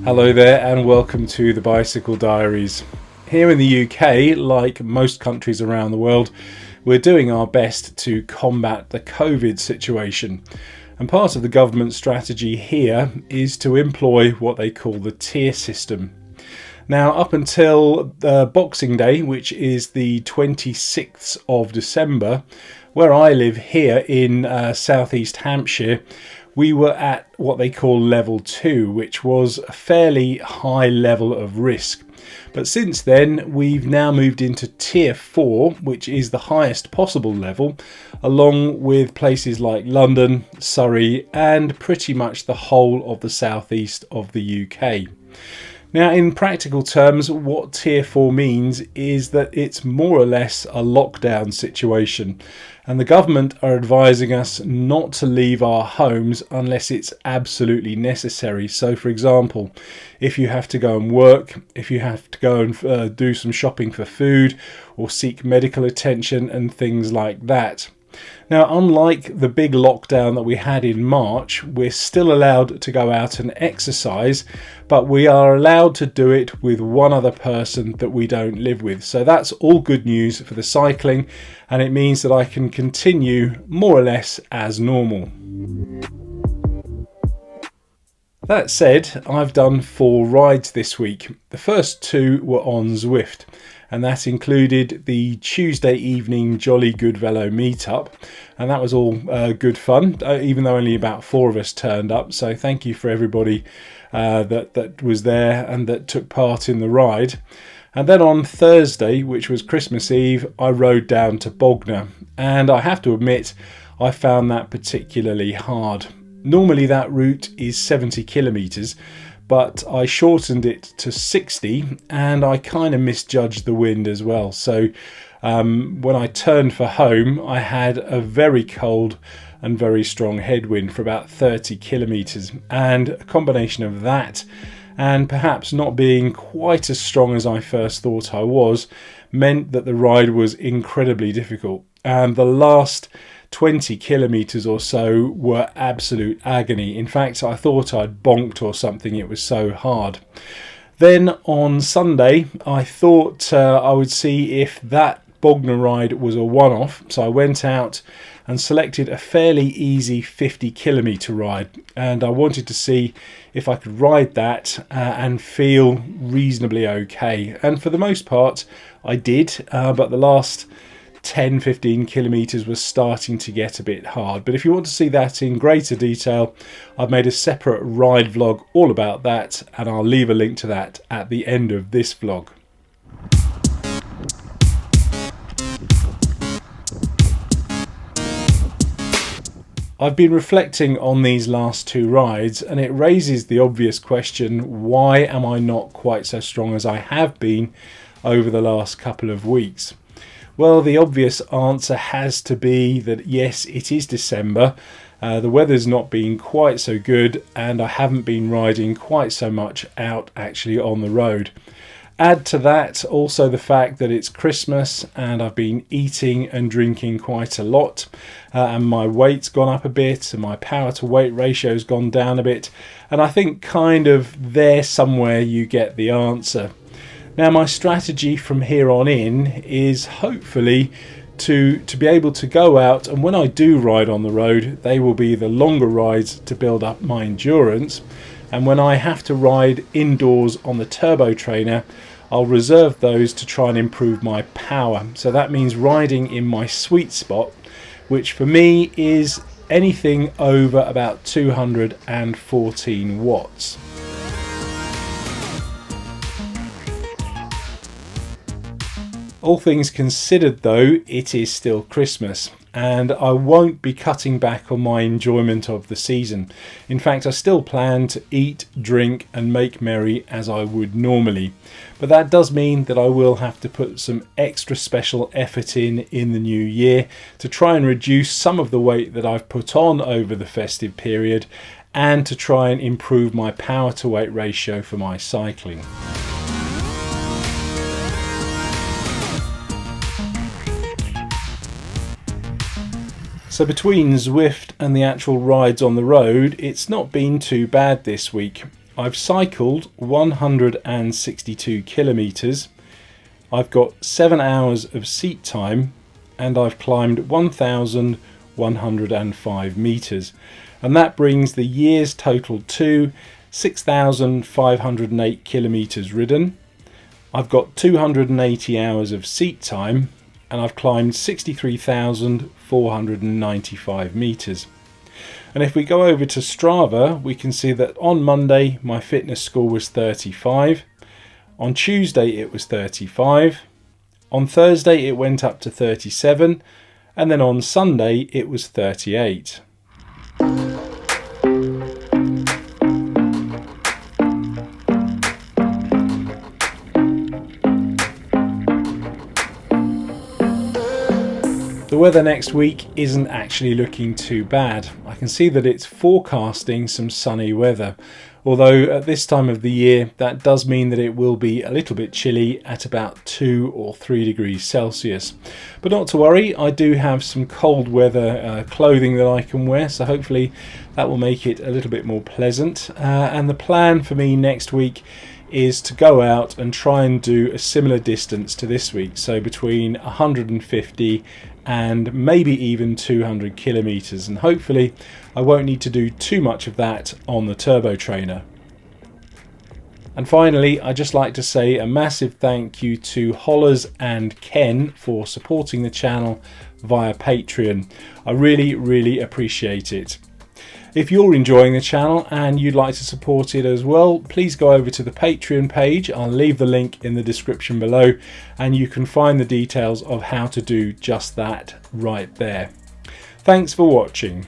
Hello there and welcome to the Bicycle Diaries. Here in the UK, like most countries around the world, we're doing our best to combat the COVID situation. And part of the government strategy here is to employ what they call the tier system. Now, up until Boxing Day, which is the 26th of December, where I live here in southeast Hampshire, we were at what they call level 2, which was a fairly high level of risk. But since then, we've now moved into tier 4, which is the highest possible level, along with places like London, Surrey, and pretty much the whole of the southeast of the UK. Now, in practical terms, what tier 4 means is that it's more or less a lockdown situation, and the government are advising us not to leave our homes unless it's absolutely necessary. So, for example, if you have to go and work, if you have to go and do some shopping for food or seek medical attention and things like that. Now, unlike the big lockdown that we had in March, we're still allowed to go out and exercise, but we are allowed to do it with one other person that we don't live with. So that's all good news for the cycling, and it means that I can continue more or less as normal. That said, I've done 4 rides this week. The first 2 were on Zwift, and that included the Tuesday evening Jolly Good Velo meetup, and that was all good fun, even though only about 4 of us turned up. So thank you for everybody that was there and that took part in the ride. And then on Thursday, which was Christmas Eve, I rode down to Bognor, and I have to admit I found that particularly hard. Normally that route is 70 kilometres, but I shortened it to 60, and I kind of misjudged the wind as well. So when I turned for home, I had a very cold and very strong headwind for about 30 kilometres, and a combination of that and perhaps not being quite as strong as I first thought I was meant that the ride was incredibly difficult, and the last 20 kilometres or so were absolute agony. In fact, I thought I'd bonked or something, it was so hard. Then on Sunday, I thought I would see if that Bognor ride was a one-off, so I went out and selected a fairly easy 50 kilometre ride, and I wanted to see if I could ride that and feel reasonably okay, and for the most part I did, but the last 10-15 kilometres was starting to get a bit hard. But if you want to see that in greater detail, I've made a separate ride vlog all about that, and I'll leave a link to that at the end of this vlog. I've been reflecting on these last 2 rides, and it raises the obvious question, why am I not quite so strong as I have been over the last couple of weeks? Well, the obvious answer has to be that yes, it is December, the weather's not been quite so good, and I haven't been riding quite so much out actually on the road. Add to that also the fact that it's Christmas and I've been eating and drinking quite a lot, and my weight's gone up a bit and my power to weight ratio's gone down a bit, and I think kind of there somewhere you get the answer. Now, my strategy from here on in is hopefully to be able to go out, and when I do ride on the road, they will be the longer rides to build up my endurance, and when I have to ride indoors on the turbo trainer, I'll reserve those to try and improve my power. So that means riding in my sweet spot, which for me is anything over about 214 watts. All things considered though, it is still Christmas, and I won't be cutting back on my enjoyment of the season. In fact, I still plan to eat, drink and make merry as I would normally. But that does mean that I will have to put some extra special effort in the new year to try and reduce some of the weight that I've put on over the festive period, and to try and improve my power to weight ratio for my cycling. So between Zwift and the actual rides on the road, it's not been too bad this week. I've cycled 162 kilometres, I've got 7 hours of seat time, and I've climbed 1,105 metres. And that brings the year's total to 6,508 kilometres ridden. I've got 280 hours of seat time, and I've climbed 63,495 metres. And if we go over to Strava, we can see that on Monday my fitness score was 35, on Tuesday it was 35, on Thursday it went up to 37, and then on Sunday it was 38. The weather next week isn't actually looking too bad. I can see that it's forecasting some sunny weather, although at this time of the year that does mean that it will be a little bit chilly at about 2 or 3 degrees Celsius. But not to worry, I do have some cold weather clothing that I can wear, so hopefully that will make it a little bit more pleasant. And the plan for me next week is to go out and try and do a similar distance to this week, so between 150 and maybe even 200 kilometres, and hopefully I won't need to do too much of that on the turbo trainer. And finally, I'd just like to say a massive thank you to Hollers and Ken for supporting the channel via Patreon. I really appreciate it. If you're enjoying the channel and you'd like to support it as well, please go over to the Patreon page. I'll leave the link in the description below, and you can find the details of how to do just that right there. Thanks for watching.